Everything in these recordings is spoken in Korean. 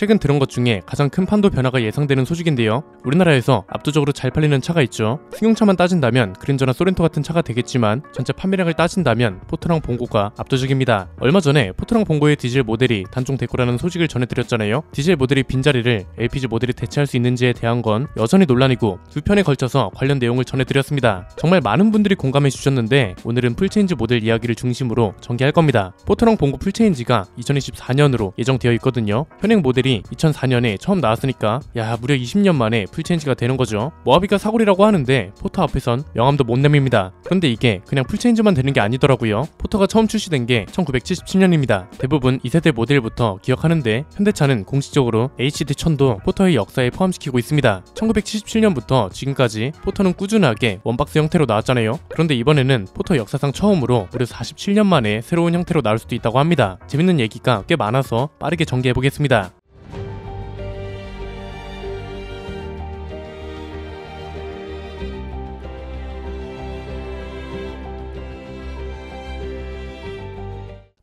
최근 들은 것 중에 가장 큰 판도 변화가 예상되는 소식인데요. 우리나라에서 압도적으로 잘 팔리는 차가 있죠. 승용차만 따진다면 그랜저나 소렌토 같은 차가 되겠지만 전체 판매량을 따진다면 포터랑 봉고가 압도적입니다. 얼마 전에 포터랑 봉고의 디젤 모델이 단종됐고라는 소식을 전해드렸잖아요. 디젤 모델이 빈자리를 LPG 모델이 대체할 수 있는지에 대한 건 여전히 논란이고 두 편에 걸쳐서 관련 내용을 전해드렸습니다. 정말 많은 분들이 공감해 주셨는데 오늘은 풀체인지 모델 이야기를 중심으로 전개할 겁니다. 포터랑 봉고 풀체인지가 2024년으로 예정되어 있거든요. 현행 모델이 2004년에 처음 나왔으니까 무려 20년 만에 풀체인지가 되는 거죠. 모하비가 사골이라고 하는데 포터 앞에선 명함도 못 내밉니다. 그런데 이게 그냥 풀체인지만 되는 게 아니더라고요. 포터가 처음 출시된 게 1977년입니다. 대부분 2세대 모델부터 기억하는데 현대차는 공식적으로 HD1000도 포터의 역사에 포함시키고 있습니다. 1977년부터 지금까지 포터는 꾸준하게 원박스 형태로 나왔잖아요. 그런데 이번에는 포터 역사상 처음으로 무려 47년 만에 새로운 형태로 나올 수도 있다고 합니다. 재밌는 얘기가 꽤 많아서 빠르게 전개해보겠습니다.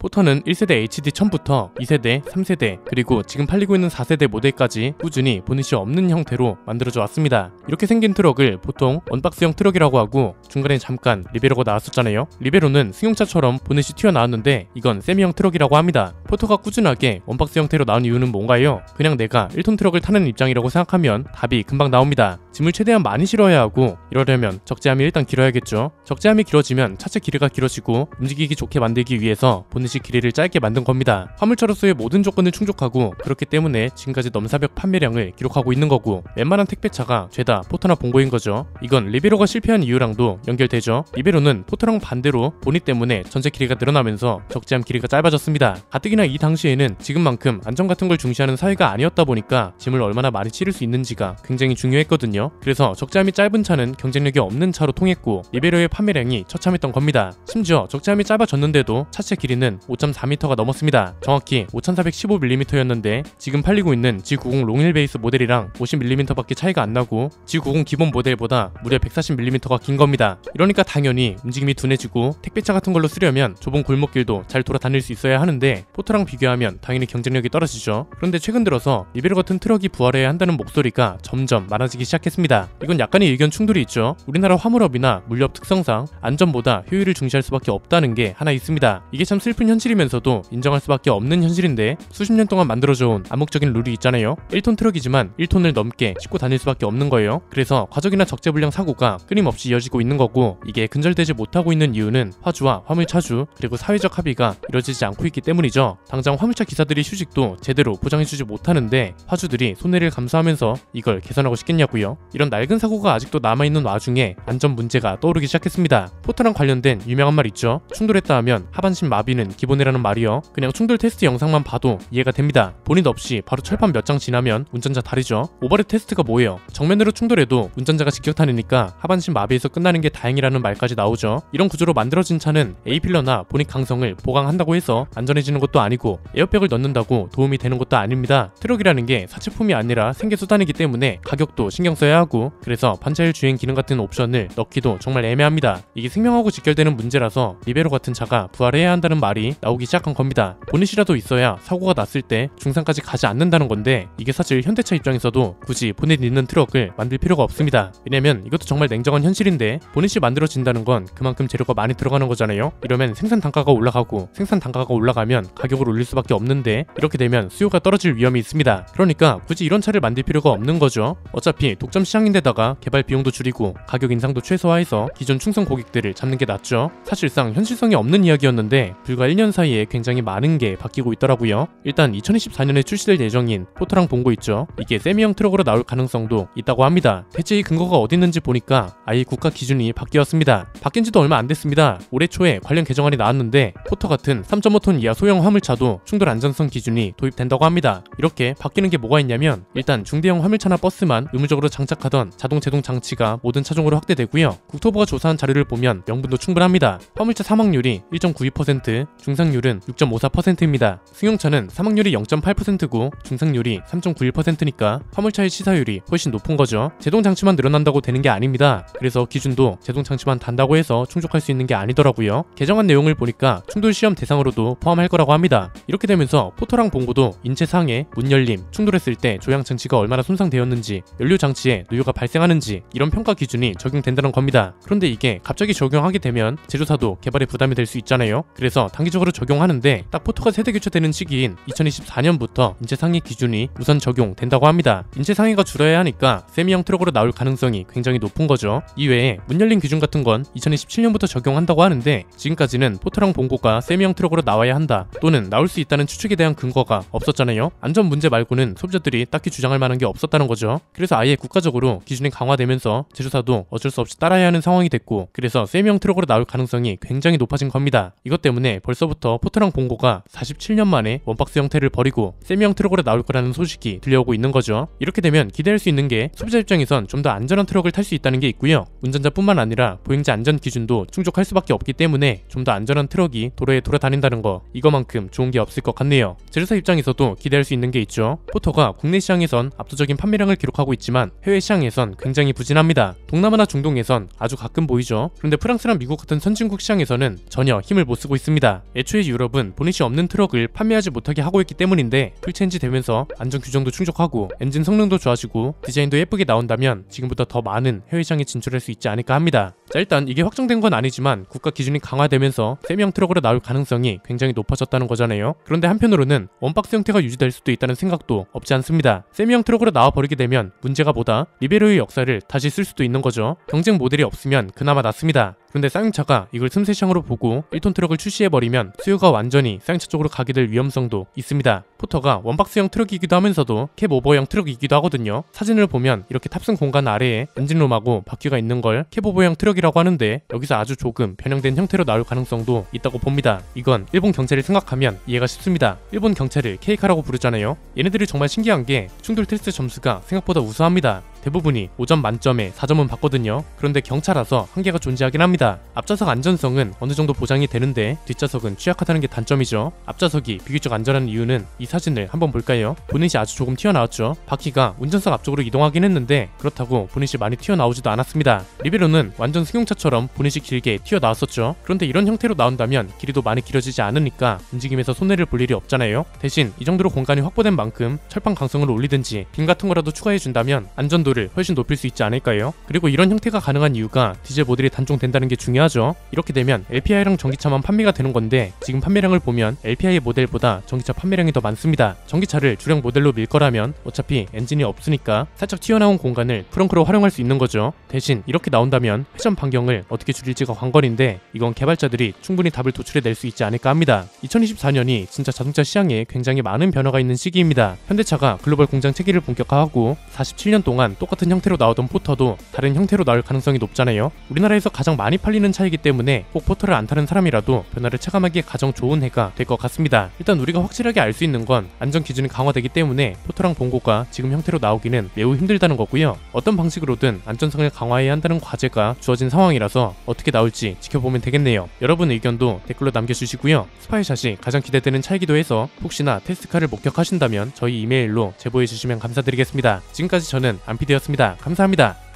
포터는 1세대 HD1000부터 2세대, 3세대, 그리고 지금 팔리고 있는 4세대 모델까지 꾸준히 보닛이 없는 형태로 만들어져 왔습니다. 이렇게 생긴 트럭을 보통 언박스형 트럭이라고 하고 중간에 잠깐 리베로가 나왔었잖아요. 리베로는 승용차처럼 보닛이 튀어나왔는데 이건 세미형 트럭이라고 합니다. 포터가 꾸준하게 언박스 형태로 나온 이유는 뭔가요? 그냥 내가 1톤 트럭을 타는 입장이라고 생각하면 답이 금방 나옵니다. 짐을 최대한 많이 실어야 하고 이러려면 적재함이 일단 길어야겠죠. 적재함이 길어지면 차체 길이가 길어지고 움직이기 좋게 만들기 위해서 보닛 길이를 짧게 만든 겁니다. 화물차로서의 모든 조건을 충족하고 그렇기 때문에 지금까지 넘사벽 판매량을 기록하고 있는 거고 웬만한 택배차가 죄다 포터나 봉고인 거죠. 이건 리베로가 실패한 이유랑도 연결되죠. 리베로는 포터랑 반대로 보닛 때문에 전체 길이가 늘어나면서 적재함 길이가 짧아졌습니다. 가뜩이나 이 당시에는 지금만큼 안전 같은 걸 중시하는 사회가 아니었다 보니까 짐을 얼마나 많이 실을 수 있는지가 굉장히 중요했거든요. 그래서 적재함이 짧은 차는 경쟁력이 없는 차로 통했고 리베로의 판매량이 처참했던 겁니다. 심지어 적재함이 짧아졌는데도 차체 길이는 5.4m가 넘었습니다. 정확히 5415mm였는데 지금 팔리고 있는 G90 롱힐 베이스 모델이랑 50mm밖에 차이가 안 나고 G90 기본 모델보다 무려 140mm가 긴 겁니다. 이러니까 당연히 움직임이 둔해지고 택배차 같은 걸로 쓰려면 좁은 골목길도 잘 돌아다닐 수 있어야 하는데 포터랑 비교하면 당연히 경쟁력이 떨어지죠. 그런데 최근 들어서 리베로 같은 트럭이 부활해야 한다는 목소리가 점점 많아지기 시작했습니다. 이건 약간의 의견 충돌이 있죠. 우리나라 화물업이나 물류업 특성상 안전보다 효율을 중시할 수밖에 없다는 게 하나 있습니다. 이게 참 슬픈 현실이면서도 인정할 수밖에 없는 현실인데 수십 년 동안 만들어져온 암묵적인 룰이 있잖아요. 1톤 트럭이지만 1톤을 넘게 싣고 다닐 수밖에 없는 거예요. 그래서 과적이나 적재불량 사고가 끊임없이 이어지고 있는 거고 이게 근절되지 못하고 있는 이유는 화주와 화물차주 그리고 사회적 합의가 이루어지지 않고 있기 때문이죠. 당장 화물차 기사들이 휴직도 제대로 보장해주지 못하는데 화주들이 손해를 감수하면서 이걸 개선하고 싶겠냐고요. 이런 낡은 사고가 아직도 남아있는 와중에 안전 문제가 떠오르기 시작했습니다. 포터랑 관련된 유명한 말 있죠. 충돌했다 하면 하반신 마비는 기본이라는 말이요. 그냥 충돌 테스트 영상만 봐도 이해가 됩니다. 본인 없이 바로 철판 몇 장 지나면 운전자 다르죠. 오버랩 테스트가 뭐예요? 정면으로 충돌해도 운전자가 직격탄이니까 하반신 마비에서 끝나는 게 다행이라는 말까지 나오죠. 이런 구조로 만들어진 차는 A필러나 보닛 강성을 보강한다고 해서 안전해지는 것도 아니고 에어백을 넣는다고 도움이 되는 것도 아닙니다. 트럭이라는 게 사치품이 아니라 생계수단이기 때문에 가격도 신경 써야 하고 그래서 반차율 주행 기능 같은 옵션을 넣기도 정말 애매합니다. 이게 생명하고 직결되는 문제라서 리베로 같은 차가 부활해야 한다는 말이 나오기 시작한 겁니다. 보닛이라도 있어야 사고가 났을 때 중상까지 가지 않는다는 건데 이게 사실 현대차 입장에서도 굳이 보닛 있는 트럭을 만들 필요가 없습니다. 왜냐면 이것도 정말 냉정한 현실인데 보닛이 만들어진다는 건 그만큼 재료가 많이 들어가는 거잖아요. 이러면 생산 단가가 올라가고 생산 단가가 올라가면 가격을 올릴 수밖에 없는데 이렇게 되면 수요가 떨어질 위험이 있습니다. 그러니까 굳이 이런 차를 만들 필요가 없는 거죠. 어차피 독점 시장인데다가 개발 비용도 줄이고 가격 인상도 최소화해서 기존 충성 고객들을 잡는 게 낫죠. 사실상 현실성이 없는 이야기였는데 불과 1년 사이에 굉장히 많은 게 바뀌고 있더라고요. 일단 2024년에 출시될 예정인 포터랑 봉고 있죠. 이게 세미형 트럭으로 나올 가능성도 있다고 합니다. 대체 이 근거가 어디 있는지 보니까 아예 국가 기준이 바뀌었습니다. 바뀐 지도 얼마 안 됐습니다. 올해 초에 관련 개정안이 나왔는데 포터 같은 3.5톤 이하 소형 화물차도 충돌 안전성 기준이 도입된다고 합니다. 이렇게 바뀌는 게 뭐가 있냐면 일단 중대형 화물차나 버스만 의무적으로 장착하던 자동 제동 장치가 모든 차종으로 확대되고요. 국토부가 조사한 자료를 보면 명분도 충분합니다. 화물차 사망률이 1.92%, 중상률은 6.54%입니다. 승용차는 사망률이 0.8%고 중상률이 3.91%니까 화물차의 치사율이 훨씬 높은 거죠. 제동 장치만 늘어난다고 되는 게 아닙니다. 그래서 기준도 제동 장치만 단다고 해서 충족할 수 있는 게 아니더라고요. 개정안 내용을 보니까 충돌 시험 대상으로도 포함할 거라고 합니다. 이렇게 되면서 포터랑 봉고도 인체 상해, 문 열림, 충돌했을 때 조향 장치가 얼마나 손상되었는지, 연료 장치에 누유가 발생하는지 이런 평가 기준이 적용된다는 겁니다. 그런데 이게 갑자기 적용하게 되면 제조사도 개발에 부담이 될 수 있잖아요. 그래서 단기적으로 적용하는데 딱 포터가 세대 교체되는 시기인 2024년부터 인체 상해 기준이 우선 적용된다고 합니다. 인체 상해가 줄어야 하니까 세미형 트럭으로 나올 가능성이 굉장히 높은 거죠. 이외에 문 열림 기준 같은 건 2027년부터 적용한다고 하는데 지금까지는 포터랑 봉고가 세미형 트럭으로 나와야 한다 또는 나올 수 있다는 추측에 대한 근거가 없었잖아요. 안전 문제 말고는 소비자들이 딱히 주장할 만한 게 없었다는 거죠. 그래서 아예 국가적으로 기준이 강화되면서 제조사도 어쩔 수 없이 따라야 하는 상황이 됐고, 그래서 세미형 트럭으로 나올 가능성이 굉장히 높아진 겁니다. 이것 때문에 벌써부터 포터랑 봉고가 47년 만에 원박스 형태를 버리고 세미형 트럭으로 나올 거라는 소식이 들려오고 있는 거죠. 이렇게 되면 기대할 수 있는 게 소비자 입장에선 좀 더 안전한 트럭을 탈 수 있다는 게 있고요. 운전자뿐만 아니라 보행자 안전 기준도 충족할 수밖에 없기 때문에 좀 더 안전한 트럭이 도로에 돌아다닌다는 거, 이거만큼 좋은 게 없을 것 같네요. 제조사 입장에서도 기대할 수 있는 게 있죠. 포터가 국내 시장에선 압도적인 판매량을 기록하고 있지만 해외 시장에선 굉장히 부진합니다. 동남아나 중동에선 아주 가끔 보이죠. 그런데 프랑스랑 미국 같은 선진국 시장에서는 전혀 힘을 못 쓰고 있습니다. 애초에 유럽은 보닛이 없는 트럭을 판매하지 못하게 하고 있기 때문인데 풀체인지 되면서 안전 규정도 충족하고 엔진 성능도 좋아지고 디자인도 예쁘게 나온다면 지금보다 더 많은 해외 시장에 진출할 수 있지 않을까 합니다. 자, 일단 이게 확정된 건 아니지만 국가 기준이 강화되면서 세미형 트럭으로 나올 가능성이 굉장히 높아졌다는 거잖아요. 그런데 한편으로는 원박스 형태가 유지될 수도 있다는 생각도 없지 않습니다. 세미형 트럭으로 나와버리게 되면 문제가 뭐다? 리베로의 역사를 다시 쓸 수도 있는 거죠. 경쟁 모델이 없으면 그나마 낫습니다. 그런데 쌍용차가 이걸 틈새 시장으로 보고 1톤 트럭을 출시해버리면 수요가 완전히 쌍용차 쪽으로 가게 될 위험성도 있습니다. 포터가 원박스형 트럭이기도 하면서도 캡오버형 트럭이기도 하거든요. 사진을 보면 이렇게 탑승 공간 아래에 엔진룸하고 바퀴가 있는 걸 캡오버형 트럭이라고 하는데 여기서 아주 조금 변형된 형태로 나올 가능성도 있다고 봅니다. 이건 일본 경찰을 생각하면 이해가 쉽습니다. 일본 경찰을 케이카라고 부르잖아요. 얘네들이 정말 신기한 게 충돌 테스트 점수가 생각보다 우수합니다. 대부분이 5점 만점에 4점은 받거든요. 그런데 경차라서 한계가 존재하긴 합니다. 앞좌석 안전성은 어느 정도 보장이 되는데 뒷좌석은 취약하다는 게 단점이죠. 앞좌석이 비교적 안전한 이유는 이 사진을 한번 볼까요? 보닛이 아주 조금 튀어나왔죠. 바퀴가 운전석 앞쪽으로 이동하긴 했는데 그렇다고 보닛이 많이 튀어나오지도 않았습니다. 리베로는 완전 승용차처럼 보닛이 길게 튀어나왔었죠. 그런데 이런 형태로 나온다면 길이도 많이 길어지지 않으니까 움직임에서 손해를 볼 일이 없잖아요. 대신 이 정도로 공간이 확보된 만큼 철판 강성을 올리든지 빔 같은 거라도 추가해준다면 안전도를 훨씬 높일 수 있지 않을까요? 그리고 이런 형태가 가능한 이유가 디젤 모델이 단종된다는 게 중요하죠. 이렇게 되면 LPI랑 전기차만 판매가 되는 건데 지금 판매량을 보면 LPI 모델보다 전기차 판매량이 더 많습니다. 전기차를 주력 모델로 밀 거라면 어차피 엔진이 없으니까 살짝 튀어나온 공간을 프렁크로 활용할 수 있는 거죠. 대신 이렇게 나온다면 회전 반경을 어떻게 줄일지가 관건인데 이건 개발자들이 충분히 답을 도출해낼 수 있지 않을까 합니다. 2024년이 진짜 자동차 시장에 굉장히 많은 변화가 있는 시기입니다. 현대차가 글로벌 공장 체계를 본격화하고 47년 동안 똑같은 형태로 나오던 포터도 다른 형태로 나올 가능성이 높잖아요. 우리나라에서 가장 많이 팔리는 차이기 때문에 꼭 포터를 안 타는 사람이라도 변화를 체감하기에 가장 좋은 해가 될 것 같습니다. 일단 우리가 확실하게 알 수 있는 건 안전 기준이 강화되기 때문에 포터랑 봉고가 지금 형태로 나오기는 매우 힘들다는 거고요. 어떤 방식으로든 안전성을 강화해야 한다는 과제가 주어진 상황이라서 어떻게 나올지 지켜보면 되겠네요. 여러분의 의견도 댓글로 남겨주시고요. 스파이샷이 가장 기대되는 차이기도 해서 혹시나 테스트카를 목격하신다면 저희 이메일로 제보해주시면 감사드리겠습니다. 지금까지 저는 안피디였습니다. 감사합니다.